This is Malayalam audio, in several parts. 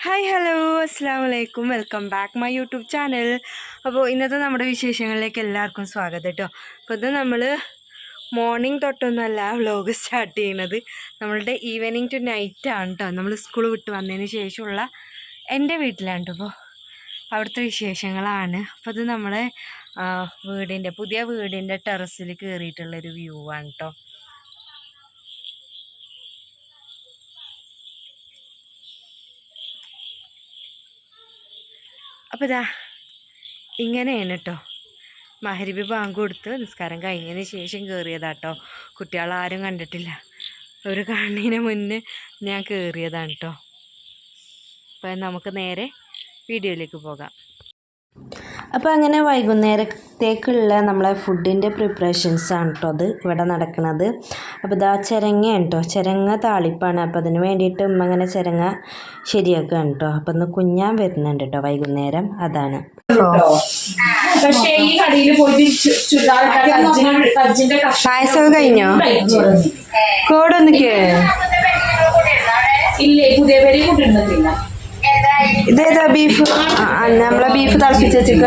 ഹായ് ഹലോ അസ്സാം വലൈക്കും welcome back my YouTube channel. അപ്പോൾ ഇന്നത്തെ നമ്മുടെ വിശേഷങ്ങളിലേക്ക് എല്ലാവർക്കും സ്വാഗതം കേട്ടോ. അപ്പോൾ ഇത് നമ്മൾ മോർണിംഗ് തൊട്ടൊന്നുമല്ല വ്ലോഗ് സ്റ്റാർട്ട് ചെയ്യുന്നത്, നമ്മളുടെ ഈവനിങ് ടു നൈറ്റാണ് കേട്ടോ. നമ്മൾ സ്കൂൾ വിട്ട് വന്നതിന് ശേഷമുള്ള എൻ്റെ വീട്ടിലാണ് കേട്ടോ. അപ്പോൾ അവിടുത്തെ വിശേഷങ്ങളാണ്. അപ്പോൾ ഇത് നമ്മളെ പുതിയ വീടിൻ്റെ ടെറസിൽ കയറിയിട്ടുള്ളൊരു വ്യൂ ആണ് കേട്ടോ. അപ്പോൾ ഇതാ ഇങ്ങനെയാണ് കേട്ടോ. മഹരിബ് ബാങ്ക് കൊടുത്ത് നിസ്കാരം കഴിഞ്ഞതിന് ശേഷം കയറിയതാട്ടോ. കുട്ടികളാരും കണ്ടിട്ടില്ല, ഒരു കണ്ണിന് മുന്നേ ഞാൻ കയറിയതാണ് കേട്ടോ. അപ്പം നമുക്ക് നേരെ വീഡിയോയിലേക്ക് പോകാം. അപ്പോൾ അങ്ങനെ വൈകുന്നേരത്തേക്കുള്ള നമ്മളെ ഫുഡിൻ്റെ പ്രിപ്പറേഷൻസാണ് കേട്ടോ അത് ഇവിടെ നടക്കുന്നത്. അപ്പോൾ ഇതാ ചിരങ്ങയാണ് കേട്ടോ, ചിരങ്ങ താളിപ്പാണ്. അപ്പോൾ അതിന് വേണ്ടിയിട്ട് ഉമ്മ അങ്ങനെ ചിരങ്ങ ശരിയാക്കുകയാണ് കേട്ടോ. അപ്പോൾ ഒന്ന് കുഞ്ഞാൻ വരുന്നുണ്ട് കേട്ടോ വൈകുന്നേരം, അതാണ്. പായസം കഴിഞ്ഞോ? കോടൊന്നിക്ക് ഇതേതാ ബീഫ്? നമ്മളെ ബീഫ് തിളപ്പിച്ച് വെച്ചിക്ക.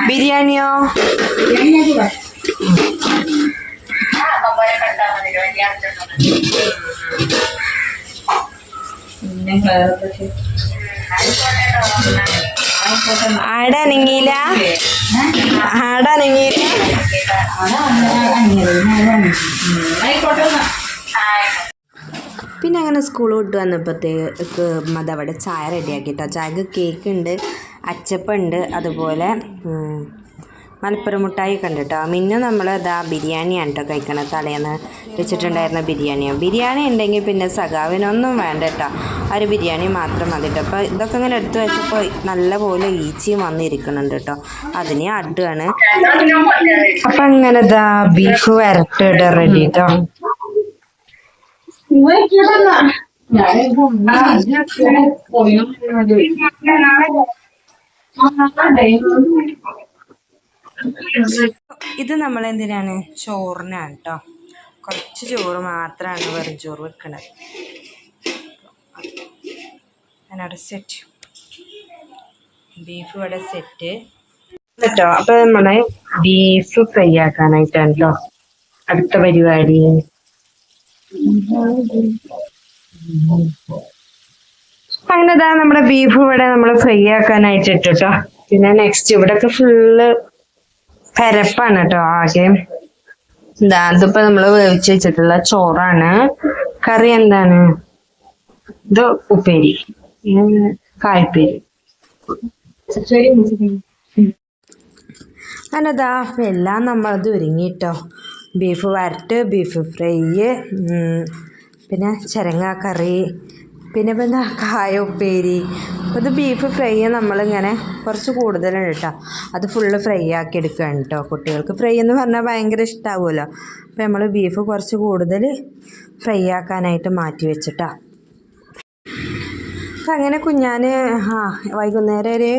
ബിരിയാണിയോ? ആടനങ്ങിയില്ല, ആടനങ്ങിയില്ല. പിന്നെ അങ്ങനെ സ്കൂൾ വിട്ട് വന്നപ്പോഴത്തേക്ക് അതവിടെ ചായ റെഡിയാക്കിട്ടോ. ചായക്ക് കേക്ക് ഉണ്ട്, അച്ചപ്പുണ്ട്, അതുപോലെ മലപ്പുറം മുട്ടായി ഒക്കെ ഉണ്ട് കേട്ടോ. പിന്നെ നമ്മൾ ഇതാ ബിരിയാണിയാണ് കേട്ടോ കഴിക്കണത്. തലേന്ന് വെച്ചിട്ടുണ്ടായിരുന്ന ബിരിയാണിയാണ്. ബിരിയാണി ഉണ്ടെങ്കിൽ പിന്നെ സഖാവിനൊന്നും വേണ്ട കേട്ടോ, ആ ഒരു ബിരിയാണി മാത്രം മതി കേട്ടോ. അപ്പോൾ ഇതൊക്കെ ഇങ്ങനെ എടുത്ത് വെച്ചപ്പോൾ നല്ല പോലെ ഈച്ചയും വന്നിരിക്കുന്നുണ്ട് കേട്ടോ, അതിനെ അടുവാണ്. അപ്പം അങ്ങനെ ഇതാ ബീഫ് വരട്ടിട്ട് റെഡി കേട്ടോ. ഇത് നമ്മളെന്തിനാണ്, ചോറിനാണ് കേട്ടോ. കുറച്ച് ചോറ് മാത്രമാണ് വെറും ചോറ് വെക്കണത്. അതിനവിടെ സെറ്റ് ബീഫ് ഇവിടെ സെറ്റ് കേട്ടോ. അപ്പൊ നമ്മളെ ബീഫ് ഫ്രൈ ആക്കാനായിട്ടാണ് കേട്ടോ അടുത്ത പരിപാടി. അങ്ങനെ ഇതാ നമ്മുടെ ബീഫ് ഇവിടെ നമ്മൾ ഫ്രൈ ആക്കാനായിട്ട് ഇട്ടു കേട്ടോ. പിന്നെ നെക്സ്റ്റ് ഇവിടെയൊക്കെ ഫുള്ള് പരപ്പാണ് കേട്ടോ ആകെ. എന്താ ഇതിപ്പോ നമ്മള് വേവിച്ച് വെച്ചിട്ടുള്ള ചോറാണ്. കറി എന്താണ്? ഇത് ഉപ്പേരി, കായ്പേരി. അങ്ങനെതാ എല്ലാം നമ്മളത് ഒരുങ്ങിട്ടോ. ബീഫ് വരട്ട്, ബീഫ് ഫ്രൈ, പിന്നെ ചിരങ്ങ കറി, പിന്നെ ഇപ്പം എന്താ കായ ഉപ്പേരി. അപ്പോൾ ഇത് ബീഫ് ഫ്രൈ നമ്മളിങ്ങനെ കുറച്ച് കൂടുതലുണ്ട് കേട്ടോ. അത് ഫുള്ള് ഫ്രൈ ആക്കി എടുക്കുകയാണ് കേട്ടോ. കുട്ടികൾക്ക് ഫ്രൈ എന്ന് പറഞ്ഞാൽ ഭയങ്കര ഇഷ്ടമാവുമല്ലോ. അപ്പോൾ നമ്മൾ ബീഫ് കുറച്ച് കൂടുതൽ ഫ്രൈ ആക്കാനായിട്ട് മാറ്റി വെച്ചിട്ടാ. അപ്പം അങ്ങനെ കുഞ്ഞാന് വൈകുന്നേരം ഒരു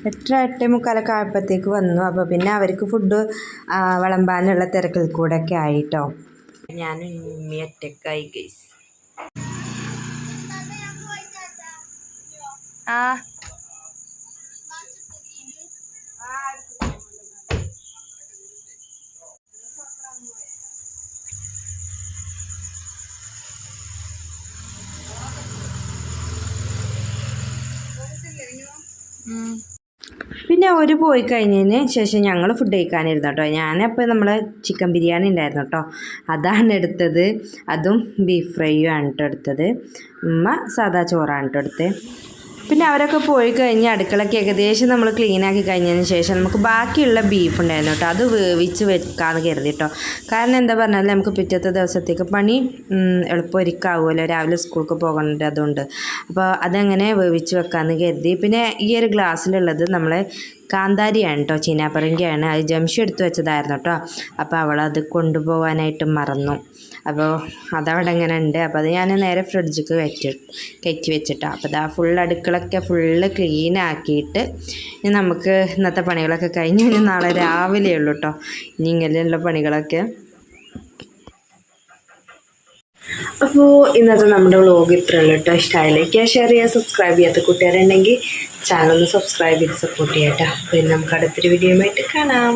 8-8:45 ആയപ്പോഴത്തേക്ക് വന്നു. അപ്പോൾ പിന്നെ അവർക്ക് ഫുഡ് വിളമ്പാനുള്ള തിരക്കിൽ കൂടെ ഒക്കെ ആയിട്ടോ. ഞാൻ ഒറ്റക്കായി ഗൈസ്. പിന്നെ അവർ പോയി കഴിഞ്ഞതിന് ശേഷം ഞങ്ങൾ ഫുഡ് കഴിക്കാനിരുന്നു കേട്ടോ. ഞാനപ്പോൾ നമ്മൾ ചിക്കൻ ബിരിയാണി ഉണ്ടായിരുന്നു കേട്ടോ, അതാണ് എടുത്തത്. അതും ബീഫ് ഫ്രൈയും ആണ് കേട്ടോ എടുത്തത്. ഉമ്മ സാദാ ചോറാണ് കേട്ടോ എടുത്തത്. പിന്നെ അവരൊക്കെ പോയി കഴിഞ്ഞ് അടുക്കളയ്ക്ക് ഏകദേശം നമ്മൾ ക്ലീനാക്കി കഴിഞ്ഞതിന് ശേഷം നമുക്ക് ബാക്കിയുള്ള ബീഫ് ഉണ്ടായിരുന്നു കേട്ടോ, അത് വേവിച്ച് വെക്കാമെന്ന് കരുതി കേട്ടോ. കാരണം എന്താ പറഞ്ഞാൽ നമുക്ക് പിറ്റത്തെ ദിവസത്തേക്ക് പണി എളുപ്പം ഒരുക്കാവുമല്ലോ, രാവിലെ സ്കൂൾക്ക് പോകേണ്ടത് അതുകൊണ്ട്. അപ്പോൾ അതങ്ങനെ വേവിച്ച് വെക്കാമെന്ന് കരുതി. പിന്നെ ഈ ഒരു ഗ്ലാസ്സിലുള്ളത് നമ്മളെ കാന്താരിയാണ് കേട്ടോ, ചീനാപ്പറങ്കിയാണ്. അത് ജംഷി എടുത്ത് വെച്ചതായിരുന്നു കേട്ടോ. അപ്പോൾ അവളത് കൊണ്ടുപോകാനായിട്ട് മറന്നു. അപ്പോൾ അതവിടെ ഇങ്ങനെ ഉണ്ട്. അപ്പോൾ അത് ഞാൻ നേരെ ഫ്രിഡ്ജിക്ക് കയറ്റി വെച്ചിട്ടാണ്. അപ്പോൾ അതാ ഫുൾ അടുക്കളൊക്കെ ഫുള്ള് ക്ലീൻ ആക്കിയിട്ട് ഇനി നമുക്ക് ഇന്നത്തെ പണികളൊക്കെ കഴിഞ്ഞ് ഇനി നാളെ രാവിലെ ഉള്ളൂ കേട്ടോ ഇനി ഇങ്ങനെയുള്ള പണികളൊക്കെ. അപ്പോൾ ഇന്നത്തെ നമ്മുടെ വ്ളോഗ് ഇത്രയുള്ളൂ കേട്ടോ. ഇഷ്ടമായി ലൈക്ക് ചെയ്യുക, ഷെയർ ചെയ്യുക, സബ്സ്ക്രൈബ് ചെയ്യാത്ത കൂട്ടുകാരുണ്ടെങ്കിൽ ചാനൽ ഒന്ന് സബ്സ്ക്രൈബ് ചെയ്ത് സപ്പോർട്ട് ചെയ്യാം കേട്ടോ. പിന്നെ നമുക്ക് അടുത്തൊരു വീഡിയോ ആയിട്ട് കാണാം.